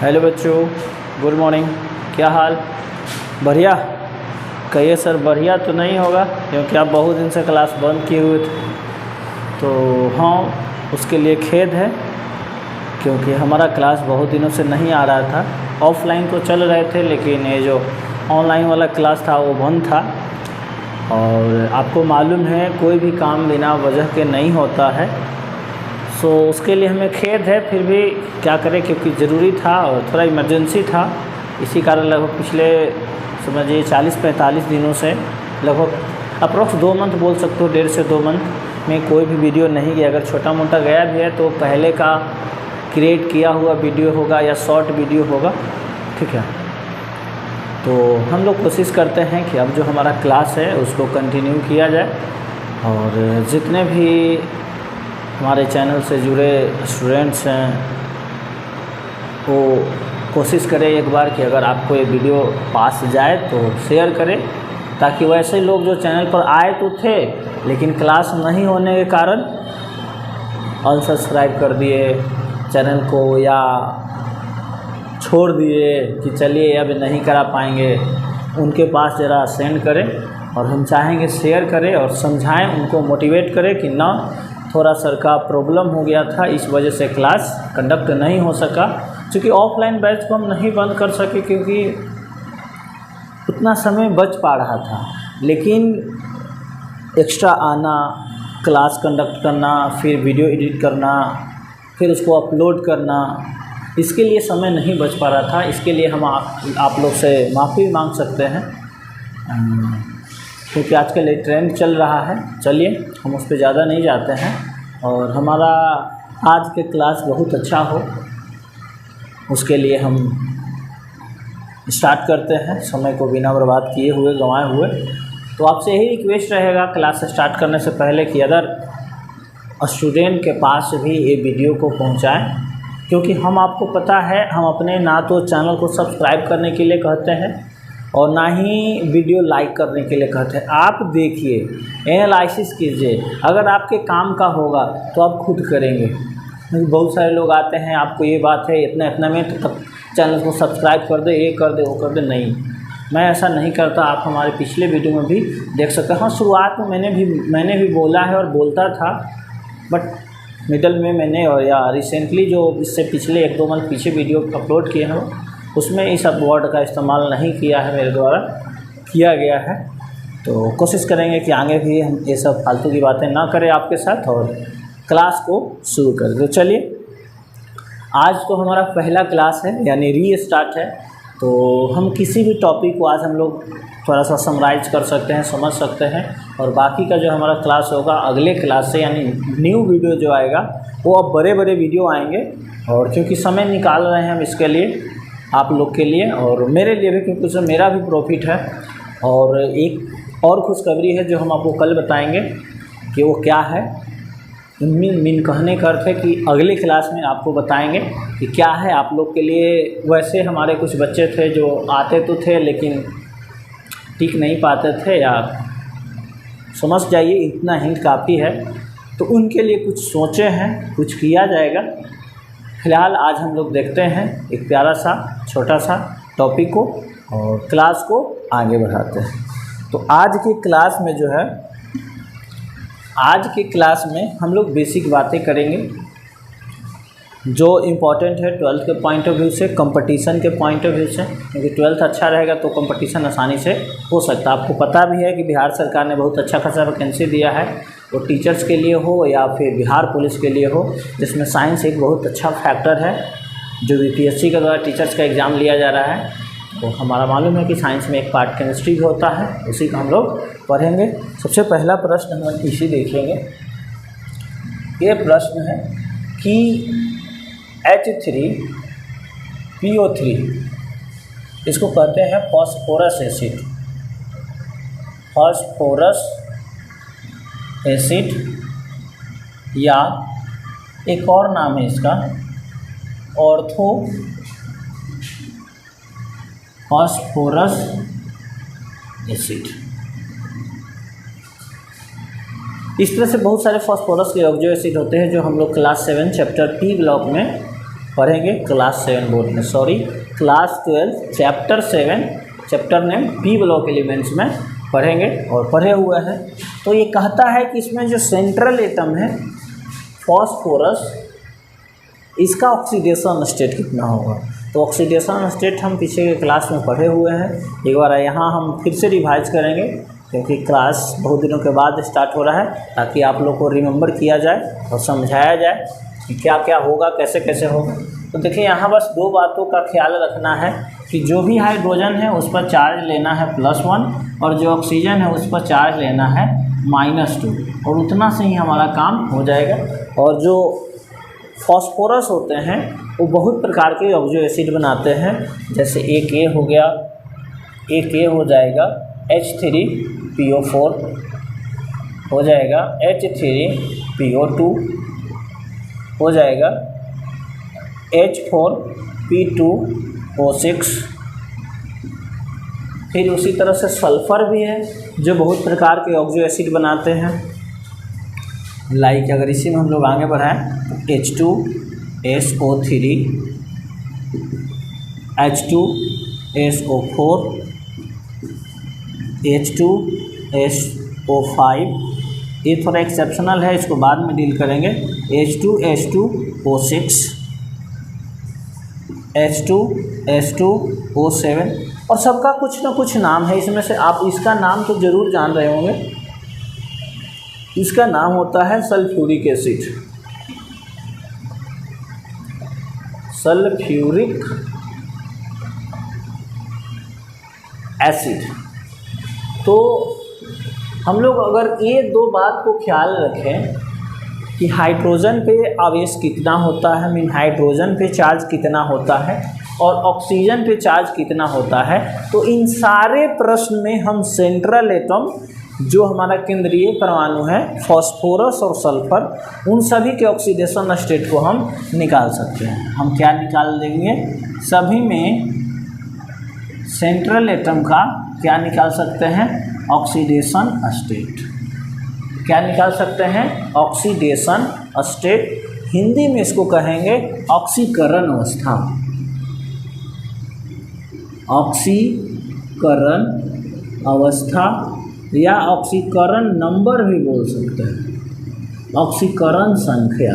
Hello बच्चों, good morning. क्या हाल? बढ़िया? कहिए सर, बढ़िया तो नहीं होगा क्योंकि आप बहुत दिन से क्लास बंद किए हुए थे। तो हाँ, उसके लिए खेद है क्योंकि हमारा क्लास बहुत दिनों से नहीं आ रहा था। ऑफलाइन तो चल रहे थे लेकिन ये जो ऑनलाइन वाला क्लास था वो बंद था। और आपको मालूम है कोई भी काम बिना वजह के नहीं होता है। सो उसके लिए हमें खेद है, फिर भी क्या करें क्योंकि ज़रूरी था और थोड़ा इमरजेंसी था। इसी कारण लगभग पिछले समझिए 40-45 दिनों से लगभग अप्रॉक्स 2 मंथ बोल सकते हो, 1.5 से 2 मंथ में कोई भी वीडियो नहीं गया। अगर छोटा मोटा गया भी है तो पहले का क्रिएट किया हुआ वीडियो होगा या शॉर्ट वीडियो होगा, ठीक है। तो हम लोग कोशिश करते हैं कि अब जो हमारा क्लास है उसको कंटिन्यू किया जाए और जितने भी हमारे चैनल से जुड़े स्टूडेंट्स हैं वो कोशिश करें एक बार कि अगर आपको ये वीडियो पास जाए तो शेयर करें, ताकि वैसे लोग जो चैनल पर आए तो थे लेकिन क्लास नहीं होने के कारण अनसब्सक्राइब कर दिए चैनल को या छोड़ दिए कि चलिए अब नहीं करा पाएंगे, उनके पास ज़रा सेंड करें और हम चाहेंगे शेयर करें और समझाएं, उनको मोटिवेट करें कि ना थोड़ा सर का प्रॉब्लम हो गया था, इस वजह से क्लास कंडक्ट नहीं हो सका। क्योंकि ऑफलाइन बैच को हम नहीं बंद कर सके क्योंकि उतना समय बच पा रहा था, लेकिन एक्स्ट्रा आना, क्लास कंडक्ट करना, फिर वीडियो एडिट करना, फिर उसको अपलोड करना, इसके लिए समय नहीं बच पा रहा था। इसके लिए हम आप लोग से माफ़ी मांग सकते हैं क्योंकि आजकल ये ट्रेंड चल रहा है। चलिए हम उस पर ज़्यादा नहीं जाते हैं और हमारा आज के क्लास बहुत अच्छा हो उसके लिए हम स्टार्ट करते हैं, समय को बिना बर्बाद किए हुए, गंवाए हुए। तो आपसे यही रिक्वेस्ट रहेगा क्लास स्टार्ट करने से पहले कि अगर स्टूडेंट के पास भी ये वीडियो को पहुंचाएं, क्योंकि हम आपको पता है हम अपने ना तो चैनल को सब्सक्राइब करने के लिए कहते हैं और ना ही वीडियो लाइक करने के लिए कहते हैं। आप देखिए, एनालिसिस कीजिए, अगर आपके काम का होगा तो आप खुद करेंगे। बहुत सारे लोग आते हैं, आपको ये बात है इतना इतना में तो तब चैनल को सब्सक्राइब कर दे, ये कर दे, वो कर दे। नहीं, मैं ऐसा नहीं करता। आप हमारे पिछले वीडियो में भी देख सकते हैं। हाँ, शुरुआत में मैंने भी बोला है और बोलता था, बट मिडल में मैंने और या रिसेंटली जो इससे पिछले 1-2 मंथ पीछे वीडियो अपलोड किए हैं उसमें इस वर्ड का इस्तेमाल नहीं किया है, मेरे द्वारा किया गया है। तो कोशिश करेंगे कि आगे भी हम ये सब फालतू की बातें ना करें आपके साथ और क्लास को शुरू करें। तो चलिए, आज तो हमारा पहला क्लास है यानी रीस्टार्ट है। तो हम किसी भी टॉपिक को आज हम लोग थोड़ा सा समराइज कर सकते हैं, समझ सकते हैं और बाकी का जो हमारा क्लास होगा अगले क्लास से यानी न्यू वीडियो जो आएगा वो अब बड़े बड़े वीडियो आएंगे। और क्योंकि समय निकाल रहे हैं हम इसके लिए, आप लोग के लिए और मेरे लिए भी, क्योंकि उसमें मेरा भी प्रॉफिट है। और एक और खुशखबरी है जो हम आपको कल बताएंगे कि वो क्या है। मीन कहने का अर्थ है कि अगले क्लास में आपको बताएंगे कि क्या है आप लोग के लिए। वैसे हमारे कुछ बच्चे थे जो आते तो थे लेकिन टिक नहीं पाते थे, या समझ जाइए इतना हिंट काफ़ी है। तो उनके लिए कुछ सोचे हैं, कुछ किया जाएगा। फ़िलहाल आज हम लोग देखते हैं एक प्यारा सा छोटा सा टॉपिक को और क्लास को आगे बढ़ाते हैं। तो आज की क्लास में जो है, आज की क्लास में हम लोग बेसिक बातें करेंगे जो इम्पोर्टेंट है 12th के पॉइंट ऑफ व्यू से, कंपटीशन के पॉइंट ऑफ व्यू से। क्योंकि 12th अच्छा रहेगा तो कंपटीशन आसानी से हो सकता है। आपको पता भी है कि बिहार सरकार ने बहुत अच्छा खासा वैकेंसी दिया है, वो टीचर्स के लिए हो या फिर बिहार पुलिस के लिए हो, जिसमें साइंस एक बहुत अच्छा फैक्टर है। जो बीपीएससी के द्वारा टीचर्स का एग्ज़ाम लिया जा रहा है, तो हमारा मालूम है कि साइंस में एक पार्ट केमिस्ट्री भी होता है, उसी को हम लोग पढ़ेंगे। सबसे पहला प्रश्न हम इसी देखेंगे। ये प्रश्न है कि H3PO3 इसको कहते हैं फास्फोरस एसिड। फास्फोरस एसिड या एक और नाम है इसका ऑर्थो फास्फोरस एसिड। इस तरह से बहुत सारे फास्फोरस के ऑक्सो एसिड होते हैं जो हम लोग क्लास 7 चैप्टर P ब्लॉक में पढ़ेंगे क्लास 7 बोर्ड में, sorry class 12 chapter 7 chapter name P block elements में पढ़ेंगे और पढ़े हुए हैं। तो ये कहता है कि इसमें जो सेंट्रल एटम है फॉस्फोरस, इसका ऑक्सीडेशन स्टेट कितना होगा। तो ऑक्सीडेशन स्टेट हम पीछे के क्लास में पढ़े हुए हैं, एक बार यहाँ हम फिर से रिवाइज करेंगे क्योंकि क्लास बहुत दिनों के बाद स्टार्ट हो रहा है, ताकि आप लोग को रिमेंबर किया जाए और समझाया जाए कि क्या क्या होगा, कैसे कैसे होगा। तो देखिए यहाँ बस दो बातों का ख्याल रखना है कि जो भी हाइड्रोजन है उस पर चार्ज लेना है +1 और जो ऑक्सीजन है उस पर चार्ज लेना है -2, और उतना से ही हमारा काम हो जाएगा। और जो फॉस्फोरस होते हैं वो बहुत प्रकार के ऑक्सो एसिड बनाते हैं, जैसे एक ए हो गया, एक ए हो जाएगा H3PO4 हो जाएगा, H3PO2 हो जाएगा, H4P2O6। फिर उसी तरह से सल्फ़र भी है जो बहुत प्रकार के ऑक्सो एसिड बनाते हैं। लाइक अगर इसी में हम लोग आगे बढ़ाएं तो H2SO3, H2SO4, H2SO5, ये थोड़ा एक्सेप्शनल है, इसको बाद में डील करेंगे। H2S2O6, H2S2O7, और सबका कुछ ना कुछ नाम है। इसमें से आप इसका नाम तो ज़रूर जान रहे होंगे, इसका नाम होता है सल्फ्यूरिक एसिड, सल्फ्यूरिक एसिड। तो हम लोग अगर ये दो बात को ख्याल रखें कि हाइड्रोजन पे आवेश कितना होता है, मीन हाइड्रोजन पे चार्ज कितना होता है और ऑक्सीजन पे चार्ज कितना होता है, तो इन सारे प्रश्न में हम सेंट्रल एटम जो हमारा केंद्रीय परमाणु है फॉस्फोरस और सल्फर, उन सभी के ऑक्सीडेशन स्टेट को हम निकाल सकते हैं। हम क्या निकाल देंगे, सभी में सेंट्रल एटम का क्या निकाल सकते हैं, ऑक्सीडेशन स्टेट। क्या निकाल सकते हैं, ऑक्सीडेशन स्टेट। हिंदी में इसको कहेंगे ऑक्सीकरण अवस्था, ऑक्सीकरण अवस्था या ऑक्सीकरण नंबर भी बोल सकते हैं, ऑक्सीकरण संख्या।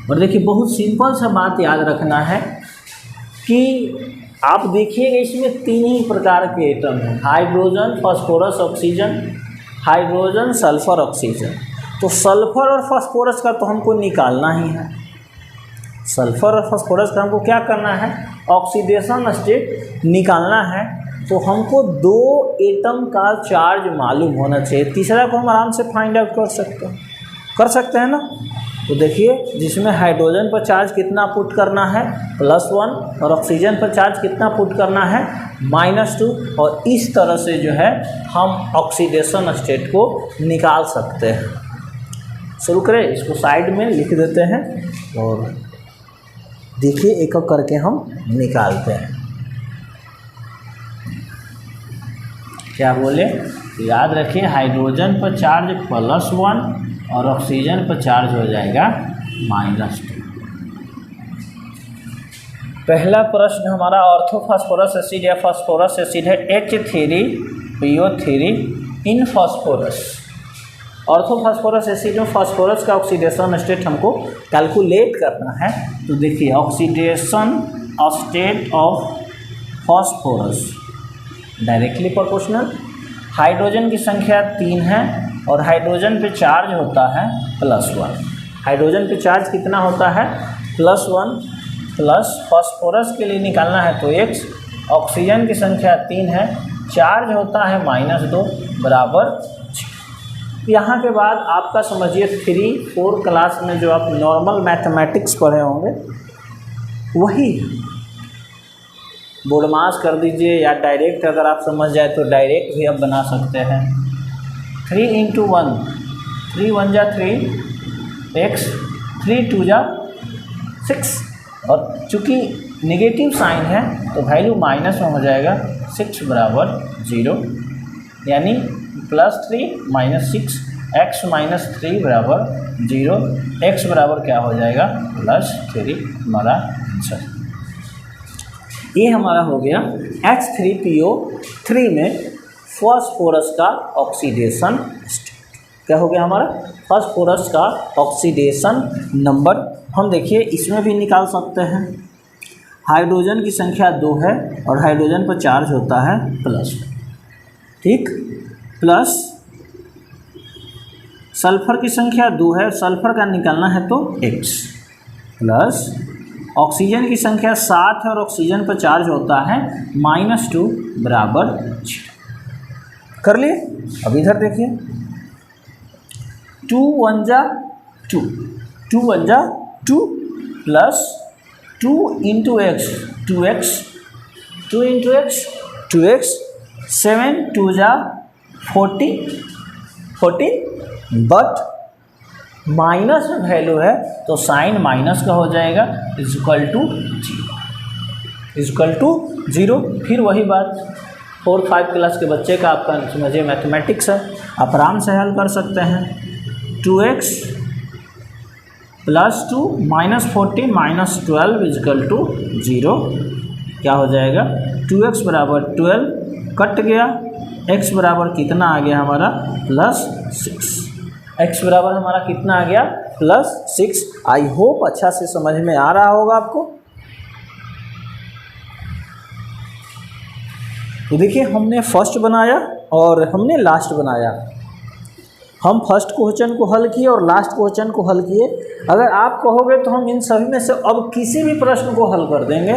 और देखिए बहुत सिंपल सा बात याद रखना है कि आप देखिएगा इसमें तीन ही प्रकार के एटम हैं, hydrogen, phosphorus, oxygen, hydrogen, sulphur, oxygen. तो सल्फर और फास्फोरस का तो हमको निकालना ही है, सल्फर और फास्फोरस का हमको क्या करना है, ऑक्सीडेशन स्टेट निकालना है। तो हमको दो एटम का चार्ज मालूम होना चाहिए, तीसरा को हम आराम से फाइंड आउट कर सकते हैं ना। तो देखिए जिसमें हाइड्रोजन पर चार्ज कितना पुट करना है, +1, और ऑक्सीजन पर चार्ज कितना पुट करना है, -2, और इस तरह से जो है हम ऑक्सीडेशन स्टेट को निकाल सकते हैं। शुरू करें, इसको साइड में लिख देते हैं और देखिए एक एक करके हम निकालते हैं। क्या बोले, याद रखिए हाइड्रोजन पर चार्ज +1 और ऑक्सीजन पर चार्ज हो जाएगा -2। पहला प्रश्न हमारा ऑर्थोफॉस्फोरस एसिड या फास्फोरस एसिड है H3PO3 इन फास्फोरस। ऑर्थोफॉस्फोरस एसिड में फास्फोरस का ऑक्सीडेशन स्टेट हमको कैलकुलेट करना है। तो देखिए oxidation state of phosphorus directly proportional, hydrogen की संख्या 3 है और हाइड्रोजन पे चार्ज होता है +1। हाइड्रोजन पे चार्ज कितना होता है, +1, प्लस फास्फोरस के लिए निकालना है तो x, ऑक्सीजन की संख्या 3 है, चार्ज होता है -2 बराबर। यहाँ के बाद आपका समझिए 3-4 क्लास में जो आप नॉर्मल मैथमेटिक्स पढ़े होंगे वही बोर्ड मास कर दीजिए, या डायरेक्ट अगर आप समझ जाए तो डायरेक्ट भी आप बना सकते हैं। 3 × 1, 3 × 1 = 3, x, 3 × 2 = 6, और चूँकि नेगेटिव साइन है तो वैल्यू माइनस में हो जाएगा, 6 बराबर 0, यानी +3 - 6 x माइनस 3 बराबर 0, x बराबर क्या हो जाएगा +3 हमारा आंसर। ये हमारा हो गया H3PO3 में फास्फोरस का ऑक्सीडेशन स्टेट। क्या हो गया हमारा फास्फोरस का ऑक्सीडेशन नंबर। हम देखिए इसमें भी निकाल सकते हैं। हाइड्रोजन की संख्या 2 है और हाइड्रोजन पर चार्ज होता है +, ठीक, प्लस सल्फर की संख्या 2 है, सल्फर का निकालना है तो X, प्लस ऑक्सीजन की संख्या 7 है और ऑक्सीजन पर चार्ज होता है -2 बराबर 0। कर लिए। अब इधर देखिए 2 1 जा 2, 2 1 जा 2 plus 2 into x 2x, 2 into x 2x, 7 2 जा 14, बट माइनस में वैल्यू है तो साइन माइनस का हो जाएगा, इक्वल टू 0। फिर वही बात 4-5 क्लास के बच्चे का आपका समझिए मैथमेटिक्स है, आप आराम से हल कर सकते हैं। 2x + 2 -14 -12 equal to 0। क्या हो जाएगा 2x बराबर 12 कट गया, x बराबर कितना आ गया हमारा +6, x बराबर हमारा कितना आ गया +6। आई होप अच्छा से समझ में आ रहा होगा आपको। तो देखिए हमने फर्स्ट बनाया और हमने लास्ट बनाया। हम फर्स्ट क्वेश्चन को हल किए और लास्ट क्वेश्चन को हल किए। अगर आप कहोगे तो हम इन सभी में से अब किसी भी प्रश्न को हल कर देंगे,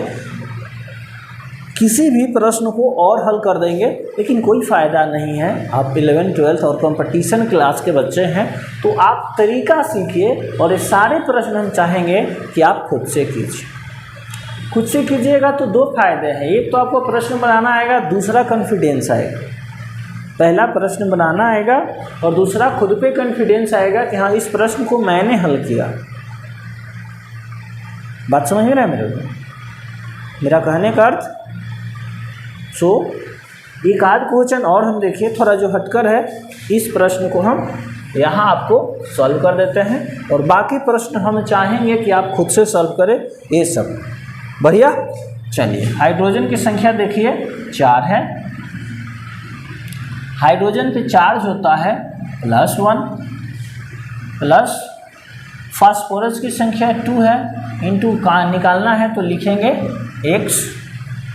किसी भी प्रश्न को और हल कर देंगे, लेकिन कोई फ़ायदा नहीं है। आप 11th 12th और कंपटीशन क्लास के बच्चे हैं तो आप तरीका सीखिए और ये सारे प्रश्न हम चाहेंगे कि आप खुद से कीजिए। खुद से कीजिएगा तो 2 फायदे हैं, एक तो आपको प्रश्न बनाना आएगा, दूसरा कॉन्फिडेंस आएगा। पहला प्रश्न बनाना आएगा और दूसरा खुद पे कॉन्फिडेंस आएगा कि हाँ इस प्रश्न को मैंने हल किया। बात समझ में रहा है मेरा कहने का अर्थ। सो एक आध क्वेश्चन और हम देखिए थोड़ा जो हटकर है, इस प्रश्न को हम यहाँ आपको सॉल्व कर देते हैं और बाकी प्रश्न हम चाहेंगे कि आप खुद से सॉल्व करें। ये सब बढ़िया। चलिए हाइड्रोजन की संख्या देखिए 4 है, हाइड्रोजन पे चार्ज होता है +1, प्लस फास्फोरस की संख्या 2 है, इंटू का निकालना है तो लिखेंगे x,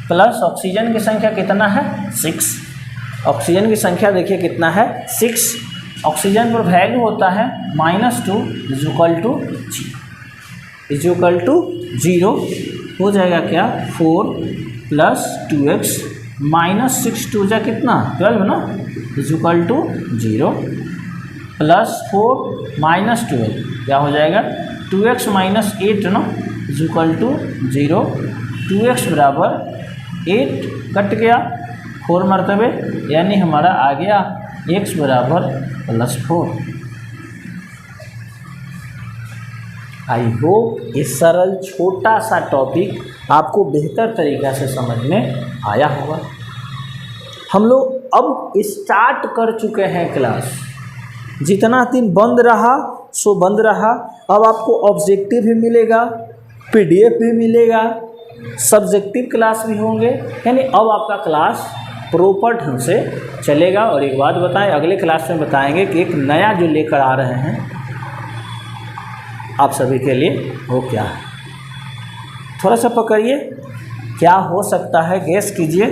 प्लस ऑक्सीजन की संख्या कितना है 6। ऑक्सीजन की संख्या देखिए कितना है 6। ऑक्सीजन पर वैल्यू होता है -2 इक्वल टू 0। हो जाएगा क्या 4 + 2x -6 2 जा कितना 12 ना, इक्वल टू 0, प्लस 4 -12 क्या हो जाएगा 2x - 8 ना, इक्वल टू 0। 2x बराबर 8 कट गया 4 मरतबे, यानी हमारा आ गया x बराबर +4। आई होप ये सरल छोटा सा टॉपिक आपको बेहतर तरीक़ा से समझ में आया होगा। हम लोग अब स्टार्ट कर चुके हैं क्लास। जितना दिन बंद रहा सो बंद रहा। अब आपको ऑब्जेक्टिव भी मिलेगा, PDF भी मिलेगा, सब्जेक्टिव क्लास भी होंगे, यानी अब आपका क्लास प्रॉपर ढंग से चलेगा। और एक बात बताएं, अगले क्लास में बताएंगे कि एक नया जो लेकर आ रहे हैं आप सभी के लिए वो क्या है। थोड़ा सा पकड़िए, क्या हो सकता है गेस कीजिए,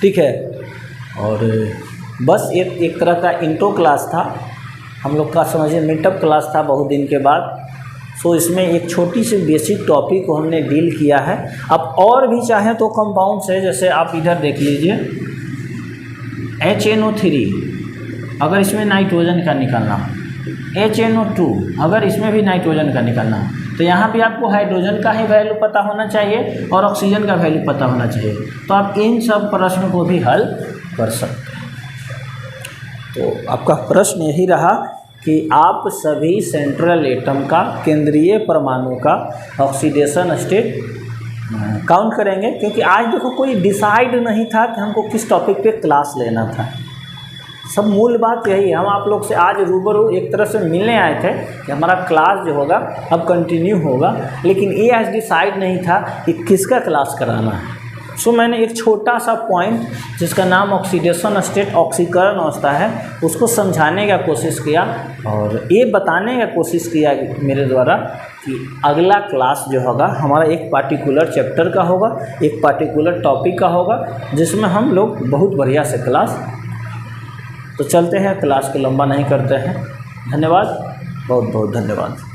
ठीक है। और बस एक तरह का इंट्रो क्लास था हम लोग का, समझिए मीटअप क्लास था बहुत दिन के बाद। सो इसमें एक छोटी सी बेसिक टॉपिक को हमने डील किया है। अब और भी चाहें तो कंपाउंड से, जैसे आप इधर देख लीजिए HNO3, अगर इसमें नाइट्रोजन का निकालना, HNO2 अगर इसमें भी नाइट्रोजन का निकालना, तो यहाँ भी आपको हाइड्रोजन का ही वैल्यू पता होना चाहिए और ऑक्सीजन का वैल्यू पता होना चाहिए, तो आप इन सब प्रश्नों को भी हल कर सकते हैं। तो आपका प्रश्न यही रहा कि आप सभी सेंट्रल एटम का, केंद्रीय परमाणु का ऑक्सीडेशन स्टेट काउंट करेंगे, क्योंकि आज देखो कोई डिसाइड नहीं था कि हमको किस टॉपिक पे क्लास लेना था। सब मूल बात यही है। हम आप लोग से आज रूबरू एक तरह से मिलने आए थे कि हमारा क्लास जो होगा अब कंटिन्यू होगा, लेकिन ये आज डिसाइड नहीं था कि किसका क्लास कराना है। सो मैंने एक छोटा सा पॉइंट जिसका नाम ऑक्सीडेशन स्टेट, ऑक्सीकरण अवस्था है, उसको समझाने का कोशिश किया और ये बताने का कोशिश किया मेरे द्वारा कि अगला क्लास जो होगा हमारा एक पार्टिकुलर चैप्टर का होगा, एक पार्टिकुलर टॉपिक का होगा, जिसमें हम लोग बहुत बढ़िया से क्लास। तो चलते हैं, क्लास को लंबा नहीं करते हैं। धन्यवाद, बहुत बहुत धन्यवाद।